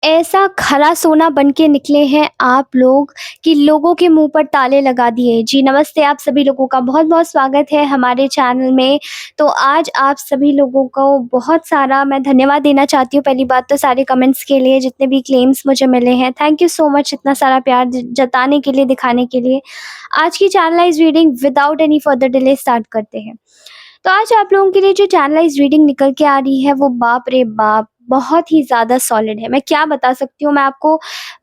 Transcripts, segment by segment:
ऐसा खरा सोना बन के निकले हैं आप लोग कि लोगों के मुँह पर ताले लगा दिए। जी नमस्ते, आप सभी लोगों का बहुत-बहुत स्वागत है हमारे चैनल में। तो आज आप सभी लोगों को बहुत सारा मैं धन्यवाद देना चाहती हूँ। पहली बात तो सारे कमेंट्स के लिए, जितने भी क्लेम्स मुझे मिले हैं। थैंक यू सो मच इतना सारा प्यार ज जताने के लिए, दिखाने के लिए। आज की channelise reading without any further delay start करते हैं। तो आज आप लोगों के लिए जो चैनलाइज़ रीडिंग निकल के आ रही है वो बाप रे बाप! बहुत ही ज़्यादा सॉलिड है। मैं क्या बता सकती हूँ, मैं आपको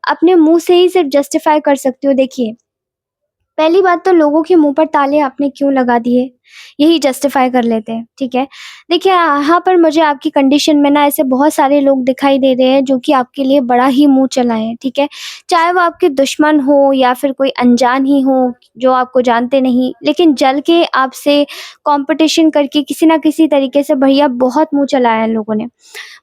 अपने मुँह से ही सिर्फ़ जस्टिफ़ाई कर सकती हूँ। देखिए, पहली बात तो लोगों के मुँह पर ताले आपने क्यों लगा दिए, यही जस्टिफ़ाई कर लेते हैं, ठीक है? देखिए, यहाँ पर मुझे आपकी कंडीशन में ना ऐसे बहुत सारे लोग दिखाई दे रहे हैं जो कि आपके लिए बड़ा ही मुँह चलाए हैं, ठीक है? चाहे वो आपके दुश्मन हो या फिर कोई अनजान ही हो, जो आपको जानते नहीं, लेकिन जल के आपसे कॉम्पिटिशन करके किसी न किसी तरीके से भैया बहुत मुँह चलाया है लोगों ने,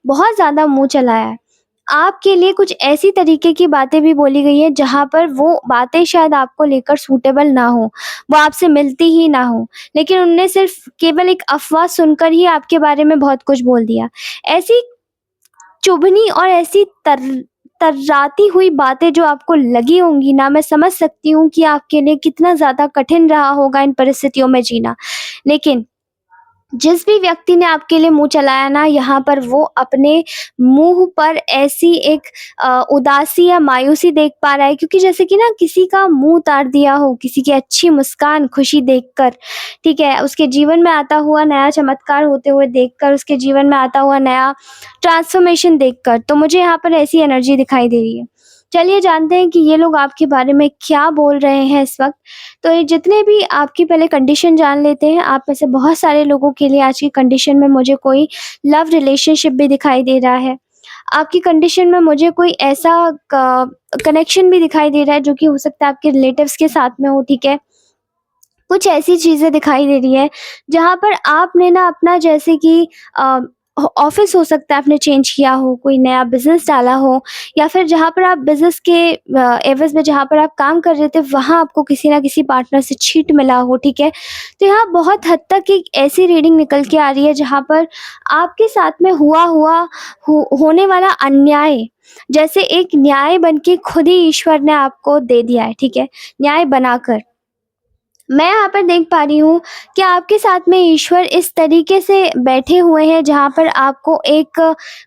बहुत ज़्यादा मुँह चलाया है। आपके लिए कुछ ऐसी तरीके की बातें भी बोली गई हैं जहाँ पर वो बातें शायद आपको लेकर सूटेबल ना हो, वो आपसे मिलती ही ना हो, लेकिन उनने सिर्फ़ केवल एक अफ़वाह सुनकर ही आपके बारे में बहुत कुछ बोल दिया। ऐसी चुभनी और ऐसी तर्राती हुई बातें जो आपको लगी होंगी ना, मैं समझ सकती हूँ कि आपके लिए कितना ज़्यादा कठिन रहा होगा इन परिस्थितियों में जीना। लेकिन जिस भी व्यक्ति ने आपके लिए मुँह चलाया ना, यहाँ पर वो अपने मुँह पर ऐसी एक उदासी या मायूसी देख पा रहा है, क्योंकि जैसे कि ना किसी का मुँह उतार दिया हो, किसी की अच्छी मुस्कान, खुशी देखकर, ठीक है? उसके जीवन में आता हुआ नया चमत्कार होते हुए देखकर, उसके जीवन में आता हुआ नया ट्रांसफ़ॉर्मेशन देखकर, तो मुझे यहाँ पर ऐसी एनर्जी दिखाई दे रही है। चलिए जानते हैं कि ये लोग आपके बारे में क्या बोल रहे हैं इस वक़्त। तो ये जितने भी आपकी पहले कंडीशन जान लेते हैं। आप में से बहुत सारे लोगों के लिए आज की कंडीशन में मुझे कोई लव रिलेशनशिप भी दिखाई दे रहा है। आपकी कंडीशन में मुझे कोई ऐसा क कनेक्शन भी दिखाई दे रहा है जो कि हो सकता है आपके रिलेटिव्स के साथ में हो, ठीक है? कुछ ऐसी चीज़ें दिखाई दे रही है जहाँ पर आपने ना अपना जैसे कि अ, ऑफ़िस हो सकता है आपने चेंज किया हो, कोई नया बिज़नेस डाला हो, या फिर जहाँ पर आप बिज़नेस के एवज़ में जहाँ पर आप काम कर रहे थे वहाँ आपको किसी न किसी पार्टनर से चीट मिला हो, ठीक है? तो यहाँ बहुत हद तक एक ऐसी रीडिंग निकल के आ रही है जहाँ पर आपके साथ में हुआ हुआ होने वाला अन्याय, जैसे एक न्याय बन के खुद ही ईश्वर ने आपको दे दिया है, ठीक है? न्याय बनाकर। मैं यहाँ पर देख पा रही हूँ कि आपके साथ में ईश्वर इस तरीके से बैठे हुए हैं जहाँ पर आपको एक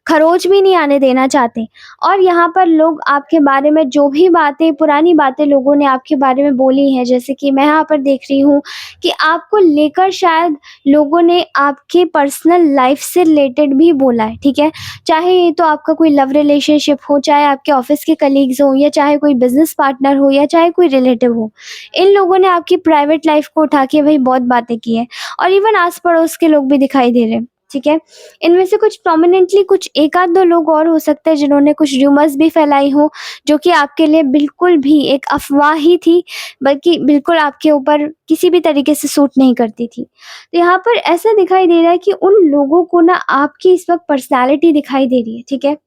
खरोच भी नहीं आने देना चाहते, और यहाँ पर लोग आपके बारे में जो भी बातें, पुरानी बातें लोगों ने आपके बारे में बोली हैं, जैसे कि मैं यहाँ पर देख रही हूँ कि आपको लेकर शायद लोगों ने आपके पर्सनल लाइफ से रिलेटेड भी बोला है, ठीक है? चाहे ये तो आपका कोई लव रिलेशनशिप हो, चाहे आपके ऑफिस के कलीग्स हों, या चाहे कोई बिजनेस पार्टनर हो, या चाहे कोई रिलेटिव हो। इन लोगों ने आपकी प्राइवेट लाइफ को उठा के भई बहुत बातें की हैं, और इवन आस-पड़ोस के लोग भी दिखाई दे रहे हैं, ठीक है? इनमें से कुछ प्रोमिनेंटली कुछ 1 आध 2 लोग और हो सकते हैं जिन्होंने कुछ र्यूमर्स भी फैलाई हों, जो कि आपके लिए बिल्कुल भी एक अफ़वाह ही थी, बल्कि बिल्कुल आपके ऊपर किसी भी तरीके से सूट नहीं करती थी। तो यहाँ पर ऐसा दिखाई दे रहा है कि उन लोगों को ना आपकी इस वक़्त पर्सनैलिटी दिखाई दे रही है, ठीक है?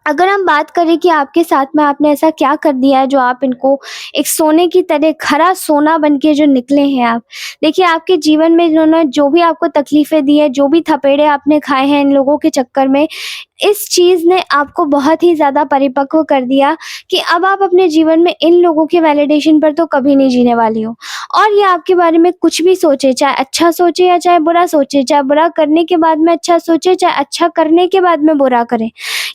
अगर हम बात करें कि आपके साथ में आपने ऐसा क्या कर दिया है जो आप इनको एक सोने की तरह, खरा सोना बन के जो निकले हैं आप। देखिए, आपके जीवन में इन्होंने जो भी आपको तकलीफ़ें दी है, जो भी थपेड़े आपने खाए हैं इन लोगों के चक्कर में, इस चीज़ ने आपको बहुत ही ज़्यादा परिपक्व कर दिया कि अब आप अपने जीवन में इन लोगों के वैलिडेशन पर तो कभी नहीं जीने वाली हो। और ये आपके बारे में कुछ भी सोचे, चाहे अच्छा सोचे या चाहे बुरा सोचे, चाहे बुरा करने के बाद में अच्छा सोचे, चाहे अच्छा करने के बाद में बुरा करें।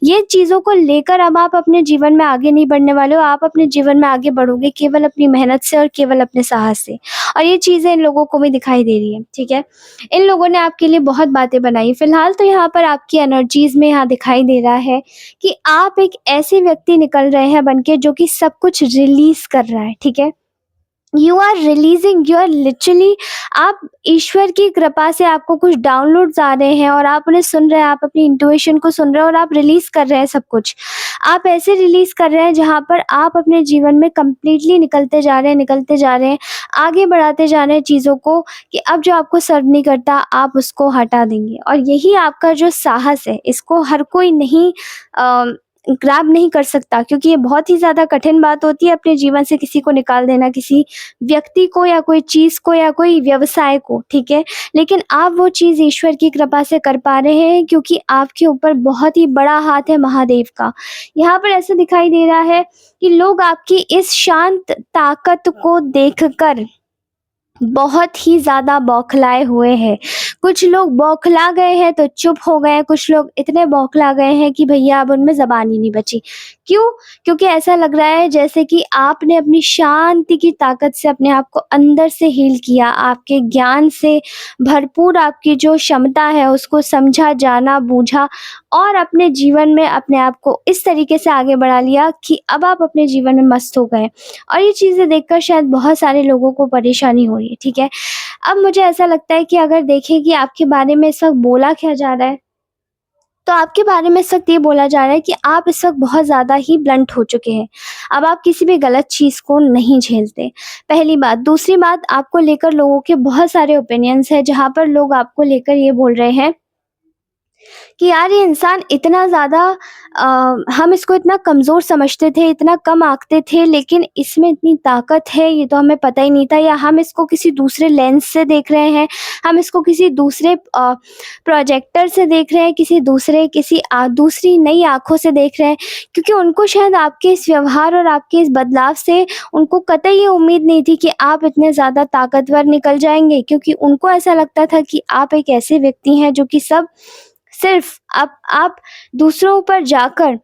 ये चीज़ों को लेकर अब आप अपने जीवन में आगे नहीं बढ़ने वाले हो, आप अपने जीवन में आगे बढ़ोगे केवल अपनी मेहनत से और केवल अपने साहस से। और ये चीज़ें इन लोगों को भी दिखाई दे रही है, ठीक है? इन लोगों ने आपके लिए बहुत बातें बनाई। फ़िलहाल तो यहाँ पर आपकी एनर्जीज़ में यहाँ दिखाई दे रहा है कि आप एक ऐसे व्यक्ति निकल रहे हैं बन के जो कि सब कुछ रिलीज़ कर रहा है, ठीक है? You are releasing, you are literally, आप ईश्वर की कृपा से आपको कुछ डाउनलोड्स आ रहे हैं और आप उन्हें सुन रहे हैं, आप अपनी इंट्यूशन को सुन रहे हैं और आप रिलीज कर रहे हैं सब कुछ। आप ऐसे रिलीज कर रहे हैं जहाँ पर आप अपने जीवन में कंप्लीटली निकलते जा रहे हैं, निकलते जा रहे हैं, आगे बढ़ाते जा रहे हैं चीज़ों को, कि अब जो आपको सर्व नहीं करता आप उसको हटा देंगे। और यही आपका जो साहस है, इसको हर कोई नहीं ग्रैब नहीं कर सकता, क्योंकि ये बहुत ही ज़्यादा कठिन बात होती है अपने जीवन से किसी को निकाल देना, किसी व्यक्ति को या कोई चीज़ को या कोई व्यवसाय को, ठीक है? लेकिन आप वो चीज़ ईश्वर की कृपा से कर पा रहे हैं, क्योंकि आपके ऊपर बहुत ही बड़ा हाथ है महादेव का। यहाँ पर ऐसा दिखाई दे रहा है कि लोग आपकी इस शांत ताकत को देखकर बहुत ही ज़्यादा बौखलाए हुए हैं। कुछ लोग बौखला गए हैं तो चुप हो गए हैं, कुछ लोग इतने बौखला गए हैं कि भैया अब उनमें ज़बान ही नहीं बची। क्यों? क्योंकि ऐसा लग रहा है जैसे कि आपने अपनी शांति की ताकत से अपने आप को अंदर से हील किया, आपके ज्ञान से भरपूर आपकी जो क्षमता है उसको समझा, जाना, बूझा और अपने जीवन में अपने आप को इस तरीके से आगे बढ़ा लिया कि अब आप अपने जीवन में मस्त हो गए। और ये चीज़ें देखकर शायद बहुत सारे लोगों को परेशानी हो रही है, ठीक है? अब मुझे ऐसा लगता है कि अगर देखें कि आपके बारे में इस वक़्त बोला क्या जा रहा है, तो आपके बारे में इस वक़्त ये बोला जा रहा है कि आप इस वक़्त बहुत ज़्यादा ही ब्लंट हो चुके हैं। अब आप किसी भी गलत चीज़ को नहीं झेलते, पहली बात। दूसरी बात, आपको लेकर लोगों के बहुत सारे ओपिनियंस हैं, जहाँ पर लोग आपको लेकर ये बोल रहे हैं कि यार ये इंसान इतना ज़्यादा हम इसको इतना कमज़ोर समझते थे, इतना कम आँकते थे, लेकिन इसमें इतनी ताकत है ये तो हमें पता ही नहीं था, या हम इसको किसी दूसरे लेंस से देख रहे हैं, हम इसको किसी दूसरे प्रोजेक्टर से देख रहे हैं, दूसरी नई आँखों से देख रहे हैं। क्योंकि उनको शायद आपके इस व्यवहार और आपके इस बदलाव से उनको कतई ये उम्मीद नहीं थी कि आप इतने ज़्यादा ताकतवर निकल जाएँगे, क्योंकि उनको ऐसा लगता था कि आप एक ऐसे व्यक्ति हैं जो कि सिर्फ़ आप दूसरों पर जाकर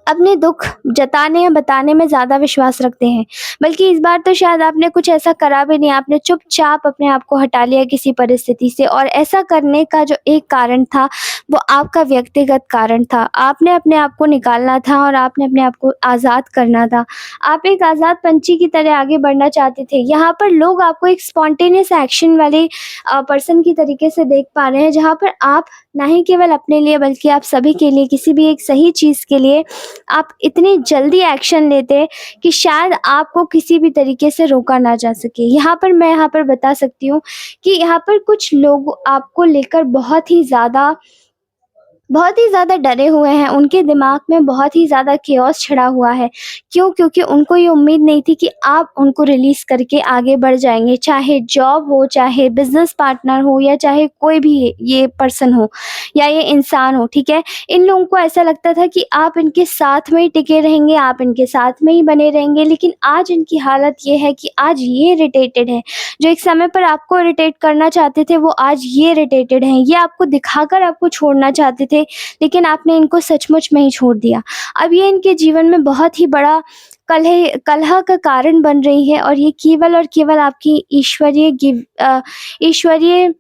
अपने दुःख जताने या बताने में ज़्यादा विश्वास रखते हैं। बल्कि इस बार तो शायद आपने कुछ ऐसा करा भी नहीं, आपने चुपचाप अपने आप को हटा लिया किसी परिस्थिति से, और ऐसा करने का जो एक कारण था, वो आपका व्यक्तिगत कारण था। आपने अपने आप को निकालना था और आपने अपने आप को आज़ाद करना था। आप एक आज़ाद पंछी की तरह आगे बढ़ना चाहते थे। यहाँ पर लोग आपको एक स्पॉन्टेनियस एक्शन वाले पर्सन की तरीके से देख पा रहे हैं, जहाँ पर आप ना ही केवल अपने लिए बल्कि आप सभी के लिए, किसी भी एक सही चीज़ के लिए आप इतनी जल्दी एक्शन लेते कि शायद आपको किसी भी तरीके से रोका ना जा सके। मैं यहाँ पर बता सकती हूँ कि यहाँ पर कुछ लोग आपको लेकर बहुत ही ज़्यादा डरे हुए हैं, उनके दिमाग में बहुत ही ज़्यादा केओस छड़ा हुआ है। क्यों? क्योंकि उनको ये उम्मीद नहीं थी कि आप उनको रिलीज़ करके आगे बढ़ जाएँगे, चाहे जॉब हो, चाहे बिज़नेस पार्टनर हो, या चाहे कोई भी ये पर्सन हो या ये इंसान हो, ठीक है? इन लोगों को ऐसा लगता था कि आप इनके साथ में ही टिके रहेंगे, आप इनके साथ में ही बने रहेंगे, लेकिन आज इनकी हालत ये है कि आज ये इरिटेटेड हैं। जो एक समय पर आपको इरिटेट करना चाहते थे, वो आज ये इरिटेटेड हैं। ये आपको दिखाकर आपको छोड़ना चाहते थे, लेकिन आपने इनको सचमुच में ही छोड़ दिया। अब ये इनके जीवन में बहुत ही बड़ा कलह का कारण बन रही है, और ये केवल और केवल आपकी ईश्वरीय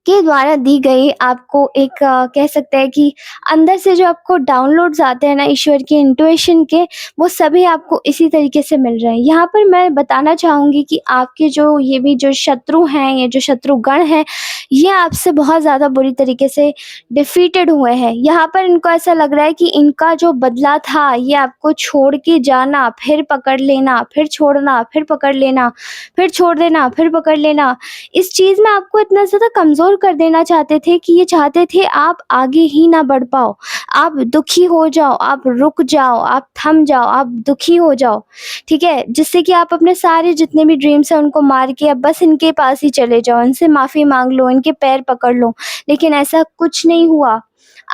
के द्वारा दी गई आपको एक कह सकते हैं कि अंदर से जो आपको डाउनलोड्स आते हैं ना ईश्वर के इंट्यूशन के, वो सभी आपको इसी तरीके से मिल रहे हैं। यहाँ पर मैं बताना चाहूँगी कि आपके जो शत्रु हैं, ये जो शत्रुगण हैं, ये आपसे बहुत ज़्यादा बुरी तरीके से डिफीटेड हुए हैं। यहाँ पर इनको ऐसा लग रहा है कि इनका जो बदला था, ये आपको छोड़ के जाना, फिर पकड़ लेना, फिर छोड़ना, फिर पकड़ लेना, फिर छोड़ देना, फिर पकड़ लेना, इस चीज़ में आपको इतना ज़्यादा कमज़ोर कर देना चाहते थे कि ये चाहते थे आप आगे ही ना बढ़ पाओ, आप दुखी हो जाओ, आप रुक जाओ, आप थम जाओ, आप दुखी हो जाओ, ठीक है? जिससे कि आप अपने सारे जितने भी ड्रीम्स हैं उनको मार के अब बस इनके पास ही चले जाओ, इनसे माफ़ी माँग लो, इनके पैर पकड़ लो। लेकिन ऐसा कुछ नहीं हुआ।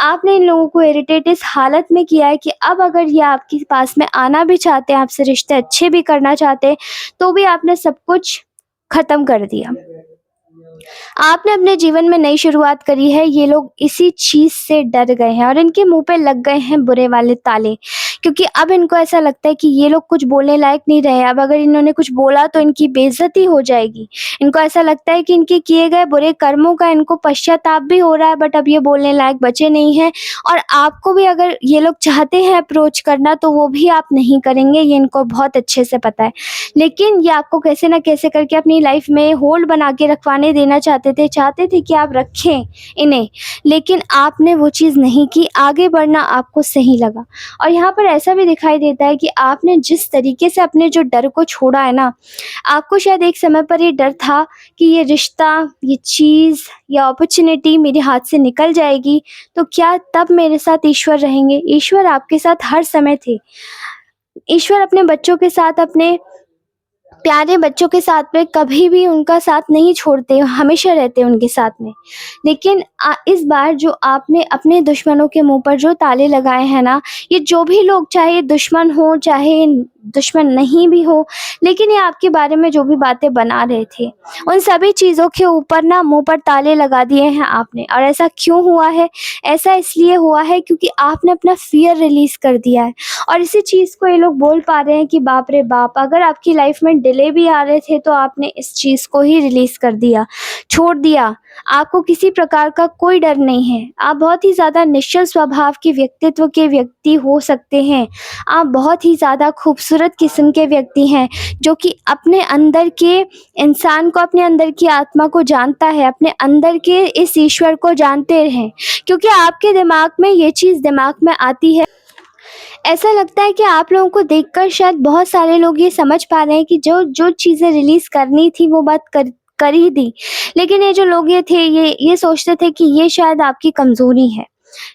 आपने इन लोगों को इरिटेट इस हालत में किया है कि अब अगर ये आपके पास में आना भी चाहते हैं, आपसे रिश्ते अच्छे भी करना चाहते हैं, तो भी आपने सब कुछ ख़त्म कर दिया। आपने अपने जीवन में नई शुरुआत करी है, ये लोग इसी चीज़ से डर गए हैं और इनके मुँह पे लग गए हैं बुरे वाले ताले। क्योंकि अब इनको ऐसा लगता है कि ये लोग कुछ बोलने लायक नहीं रहे, अब अगर इन्होंने कुछ बोला तो इनकी बेइज़्ज़ती हो जाएगी। इनको ऐसा लगता है कि इनके किए गए बुरे कर्मों का इनको पश्चाताप भी हो रहा है, बट अब ये बोलने लायक बचे नहीं हैं, और आपको भी अगर ये लोग चाहते हैं अप्रोच करना तो वो भी आप नहीं करेंगे, ये इनको बहुत अच्छे से पता है। लेकिन ये आपको कैसे न कैसे करके अपनी लाइफ में होल्ड बना के रखवाने देना चाहते थे कि आप रखें इन्हें, लेकिन आपने वो चीज़ नहीं की, आगे बढ़ना आपको सही लगा। और यहाँ पर ऐसा भी दिखाई देता है कि आपने जिस तरीके से अपने जो डर को छोड़ा है ना, आपको शायद एक समय पर ये डर था कि ये रिश्ता, ये चीज़ या अपॉर्च्युनिटी मेरे हाथ से निकल जाएगी, तो क्या तब मेरे साथ ईश्वर रहेंगे? ईश्वर आपके साथ हर समय थे। ईश्वर अपने बच्चों के साथ, अपने प्यारे बच्चों के साथ में कभी भी उनका साथ नहीं छोड़ते, हमेशा रहते हैं उनके साथ में। लेकिन इस बार जो आपने अपने दुश्मनों के मुँह पर जो ताले लगाए हैं ना, ये जो भी लोग, चाहे दुश्मन हो, चाहे दुश्मन नहीं भी हो, लेकिन ये आपके बारे में जो भी बातें बना रहे थे, उन सभी चीज़ों के ऊपर ना मुँह पर ताले लगा दिए हैं आपने। और ऐसा क्यों हुआ है? ऐसा इसलिए हुआ है क्योंकि आपने अपना फ़ियर रिलीज़ कर दिया है। और इसी चीज़ को ये लोग बोल पा रहे हैं कि बाप रे बाप! अगर आपकी लाइफ में डिले भी आ रहे थे तो आपने इस चीज़ को ही रिलीज़ कर दिया, छोड़ दिया। आपको किसी प्रकार का कोई डर नहीं है। आप बहुत ही ज़्यादा निश्चल स्वभाव के व्यक्तित्व के व्यक्ति हो सकते हैं। आप बहुत ही ज़्यादा खूबसूरत किस्म के व्यक्ति हैं, जो कि अपने अंदर के इंसान को, अपने अंदर की आत्मा को जानता है, अपने अंदर के इस ईश्वर को जानते हैं। क्योंकि आपके दिमाग में ये चीज़ दिमाग में आती है। ऐसा लगता है कि आप लोगों को देखकर शायद बहुत सारे लोग ये समझ पा रहे हैं कि जो जो चीज़ें रिलीज़ करनी थी वो बात कर ही दी। लेकिन ये जो लोग ये थे, ये सोचते थे कि ये शायद आपकी कमज़ोरी है।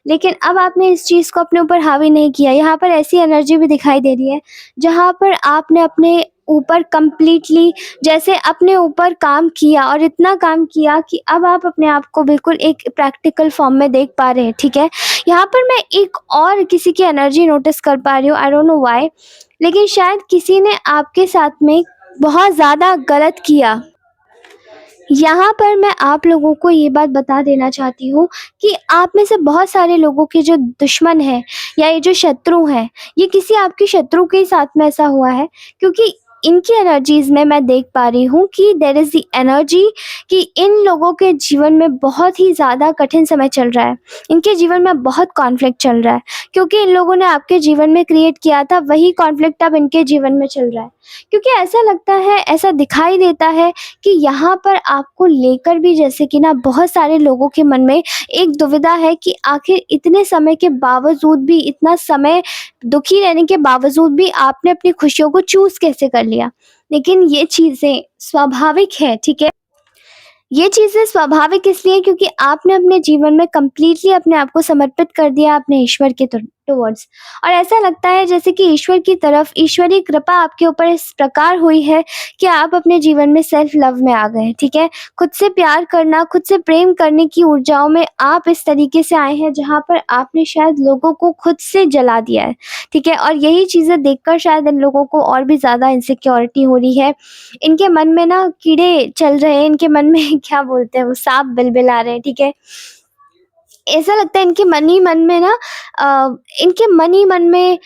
लेकिन अब आपने इस चीज़ को अपने ऊपर हावी नहीं किया। यहाँ पर ऐसी एनर्जी भी दिखाई दे रही है, जहाँ पर आपने अपने ऊपर कंप्लीटली, जैसे अपने ऊपर काम किया और इतना काम किया कि अब आप अपने आप को बिल्कुल एक प्रैक्टिकल फॉर्म में देख पा रहे हैं, ठीक है? यहाँ पर मैं एक और किसी की एनर्जी नोटिस कर पा रही हूँ, आई डोंट नो व्हाई, लेकिन शायद किसी ने आपके साथ में बहुत ज़्यादा गलत किया। यहाँ पर मैं आप लोगों को ये बात बता देना चाहती हूँ कि आप में से बहुत सारे लोगों के जो दुश्मन हैं या ये जो शत्रु हैं, ये किसी आपके शत्रु के ही साथ में ऐसा हुआ है, क्योंकि इनकी एनर्जीज़ में मैं देख पा रही हूँ कि देयर इज़ द एनर्जी कि इन लोगों के जीवन में बहुत ही ज़्यादा कठिन समय चल रहा है। इनके जीवन में बहुत कॉन्फ्लिक्ट चल रहा है, क्योंकि इन लोगों ने आपके जीवन में क्रिएट किया था, वही कॉन्फ्लिक्ट अब इनके जीवन में चल रहा है। क्योंकि ऐसा लगता है, ऐसा दिखाई देता है कि यहाँ पर आपको लेकर भी जैसे कि ना बहुत सारे लोगों के मन में एक दुविधा है कि आखिर इतने समय के बावजूद भी, इतना समय दुखी रहने के बावजूद भी आपने अपनी खुशियों को चूज़ कैसे कर लिया। लेकिन ये चीज़ें स्वाभाविक है, ठीक है? ये चीज़ें स्वाभाविक इसलिए क्योंकि आपने अपने जीवन में कंप्लीटली अपने आप को समर्पित कर दिया अपने ईश्वर के टुवर्ड्स। और ऐसा लगता है जैसे कि ईश्वर की तरफ ईश्वरीय कृपा आपके ऊपर इस प्रकार हुई है कि आप अपने जीवन में सेल्फ लव में आ गए हैं, ठीक है? खुद से प्यार करना, खुद से प्रेम करने की ऊर्जाओं में आप इस तरीके से आए हैं जहाँ पर आपने शायद लोगों को खुद से जला दिया है, ठीक है? और यही चीज़ें देखकर शायद इन लोगों को और भी ज़्यादा इनसिक्योरिटी हो रही है। इनके मन में ना कीड़े चल रहे हैं, इनके मन में क्या बोलते हैं वो, साँप बिलबिला रहे हैं, ठीक है? ऐसा लगता है इनके मन ही मन में ना इनके मन ही मन में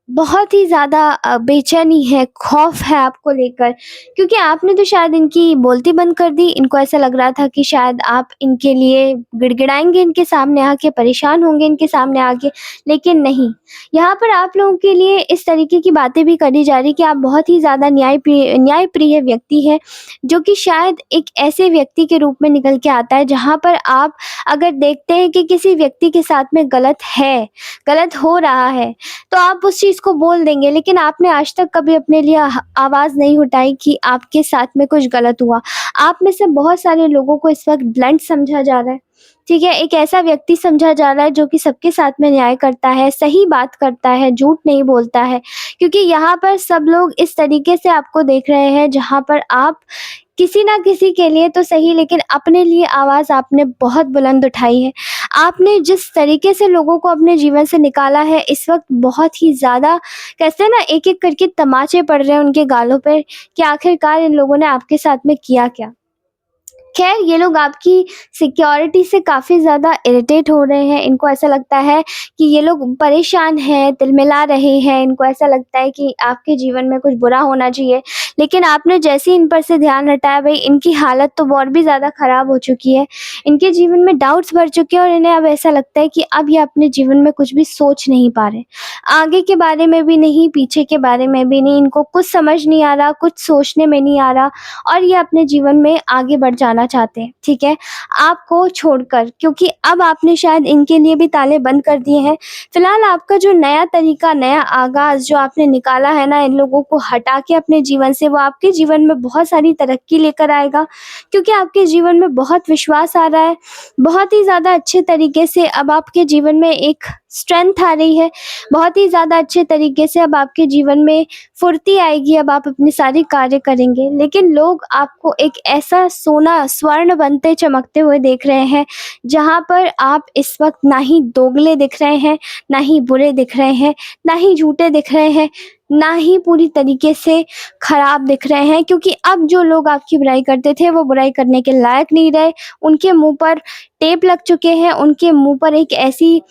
बहुत ही ज़्यादा बेचैनी है, खौफ़ है आपको लेकर, क्योंकि आपने तो शायद इनकी बोलती बंद कर दी। इनको ऐसा लग रहा था कि शायद आप इनके लिए गिड़गिड़ाएँगे इनके सामने आके, परेशान होंगे इनके सामने आके, लेकिन नहीं। यहाँ पर आप लोगों के लिए इस तरीके की बातें भी करी जा रही कि आप बहुत ही ज़्यादा न्यायप्रिय व्यक्ति हैं, जो कि शायद एक ऐसे व्यक्ति के रूप में निकल के आता है जहाँ पर आप अगर देखते हैं कि किसी व्यक्ति के साथ में गलत है, गलत हो रहा है, तो आप उस चीज़ को बोल देंगे। लेकिन आपने आज तक कभी अपने लिए आवाज़ नहीं उठाई कि आपके साथ में कुछ गलत हुआ। आप में से बहुत सारे लोगों को इस वक़्त ब्लंट समझा जा रहा है, ठीक है? एक ऐसा व्यक्ति समझा जा रहा है जो कि सबके साथ में न्याय करता है, सही बात करता है, झूठ नहीं बोलता है। क्योंकि यहाँ पर सब लोग इस तरीके से आपको देख रहे हैं जहाँ पर आप किसी ना किसी के लिए तो सही, लेकिन अपने लिए आवाज़ आपने बहुत बुलंद उठाई है। आपने जिस तरीके से लोगों को अपने जीवन से निकाला है, इस वक़्त बहुत ही ज़्यादा, कहते हैं ना, एक-एक करके तमाचे पड़ रहे हैं उनके गालों पे कि आखिरकार इन लोगों ने आपके साथ में किया क्या? ख़ैर, ये लोग आपकी सिक्योरिटी से काफ़ी ज़्यादा इरिटेट हो रहे हैं। इनको ऐसा लगता है कि ये लोग परेशान हैं, तिलमिला रहे हैं। इनको ऐसा लगता है कि आपके जीवन में कुछ बुरा होना चाहिए, लेकिन आपने जैसे ही इन पर से ध्यान हटाया, भई इनकी हालत तो और भी ज़्यादा ख़राब हो चुकी है। इनके जीवन में डाउट्स भर चुके हैं और इन्हें अब ऐसा लगता है कि अब ये अपने जीवन में कुछ भी सोच नहीं पा रहे। आगे के बारे में भी नहीं, पीछे के बारे में भी नहीं, इनको कुछ समझ नहीं आ रहा, कुछ सोचने में नहीं आ रहा और ये अपने जीवन में आगे बढ़ जाना चाहते हैं, ठीक है? आपको छोड़कर, क्योंकि अब आपने शायद इनके लिए भी ताले बंद कर दिए हैं। फिलहाल आपका जो नया तरीका, नया आगाज़ जो आपने निकाला है ना इन लोगों को हटा के अपने जीवन से, वो आपके जीवन में बहुत सारी तरक्की लेकर आएगा, क्योंकि आपके जीवन में बहुत विश्वास आ रहा है। बहुत ही ज़्यादा अच्छे तरीके से अब आपके जीवन में एक स्ट्रेंथ आ रही है। बहुत ही ज़्यादा अच्छे तरीके से अब आपके जीवन में फुर्ती आएगी, अब आप अपने सारे कार्य करेंगे। लेकिन लोग आपको एक ऐसा सोना, स्वर्ण बनते चमकते हुए देख रहे हैं, जहाँ पर आप इस वक़्त ना ही दोगले दिख रहे हैं, ना ही बुरे दिख रहे हैं, ना ही झूठे दिख रहे हैं, ना ही पूरी तरीके से खराब दिख रहे हैं, क्योंकि अब जो लोग आपकी बुराई करते थे, वो बुराई करने के लायक नहीं रहे। उनके मुँह पर टेप लग चुके हैं, उनके मुँह पर एक ऐसी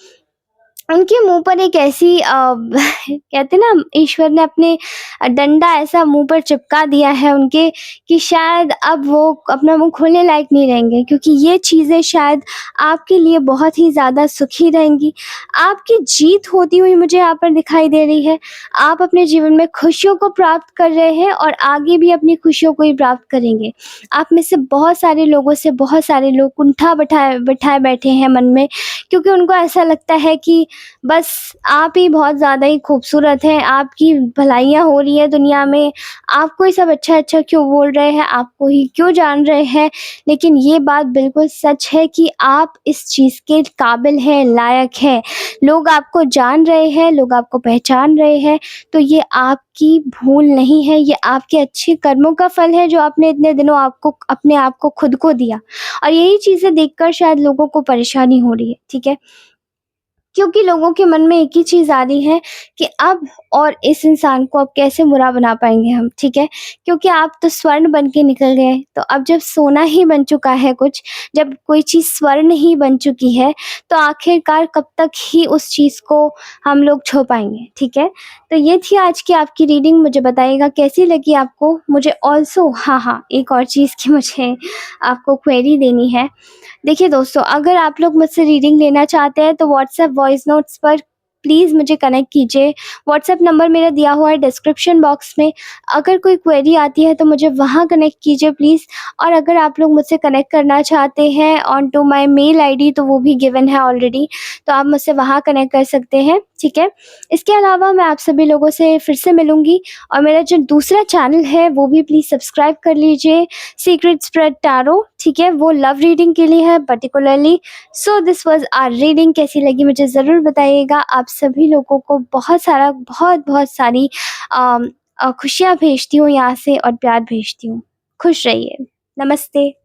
कहते हैं ना, ईश्वर ने अपने डंडा ऐसा मुँह पर चिपका दिया है उनके, कि शायद अब वो अपना मुँह खोलने लायक नहीं रहेंगे, क्योंकि ये चीज़ें शायद आपके लिए बहुत ही ज़्यादा सुखी रहेंगी। आपकी जीत होती हुई मुझे यहाँ पर दिखाई दे रही है। आप अपने जीवन में खुशियों को प्राप्त कर रहे हैं और आगे भी अपनी खुशियों को ही प्राप्त करेंगे। आप में से बहुत सारे लोगों से बहुत सारे लोग कुंठा बिठाए बिठाए बैठे हैं मन में, क्योंकि उनको ऐसा लगता है कि बस आप ही बहुत ज़्यादा ही खूबसूरत हैं, आपकी भलाइयाँ हो रही है दुनिया में, आपको ही सब अच्छा-अच्छा क्यों बोल रहे हैं, आपको ही क्यों जान रहे हैं। लेकिन ये बात बिल्कुल सच है कि आप इस चीज़ के काबिल हैं, लायक हैं। लोग आपको जान रहे हैं, लोग आपको पहचान रहे हैं, तो ये आपकी भूल नहीं है, ये आपके अच्छे कर्मों का फल है, जो आपने इतने दिनों आपको अपने आप को खुद को दिया। और यही चीज़ें देखकर शायद लोगों को परेशानी हो रही है, ठीक है? क्योंकि लोगों के मन में एक ही चीज़ आ रही है कि अब और इस इंसान को अब कैसे बुरा बना पाएँगे हम, ठीक है? क्योंकि आप तो स्वर्ण बन के निकल गए, तो अब जब सोना ही बन चुका है कुछ, जब कोई चीज़ स्वर्ण ही बन चुकी है, तो आखिरकार कब तक ही उस चीज़ को हम लोग छू पाएँगे, ठीक है? तो ये थी आज की आपकी रीडिंग, मुझे बताइएगा कैसी लगी आपको? मुझे ऑल्सो हाँ, एक और चीज़ की मुझे आपको क्वेरी देनी है। देखिए दोस्तों, अगर आप लोग मुझसे रीडिंग लेना चाहते हैं तो व्हाट्सएप वॉइस नोट्स पर प्लीज़ मुझे कनेक्ट कीजिए। व्हाट्सएप नंबर मेरा दिया हुआ है डिस्क्रिप्शन बॉक्स में। अगर कोई क्वेरी आती है तो मुझे वहाँ कनेक्ट कीजिए प्लीज़। और अगर आप लोग मुझसे कनेक्ट करना चाहते हैं on to my mail ID, तो वो भी गिवन है ऑलरेडी, तो आप मुझसे वहाँ कनेक्ट कर सकते हैं, ठीक है? इसके अलावा मैं आप सभी लोगों से फिर से मिलूँगी, और मेरा जो दूसरा चैनल है वो भी प्लीज़ सब्सक्राइब कर लीजिए, सीक्रेट स्प्रेड टैरो, ठीक है? वो लव रीडिंग के लिए है particularly. So this was our reading, कैसी लगी मुझे ज़रूर बताइएगा। आप सभी लोगों को बहुत सारी खुशियाँ भेजती हूँ यहाँ से और प्यार भेजती हूँ। खुश रहिए। नमस्ते।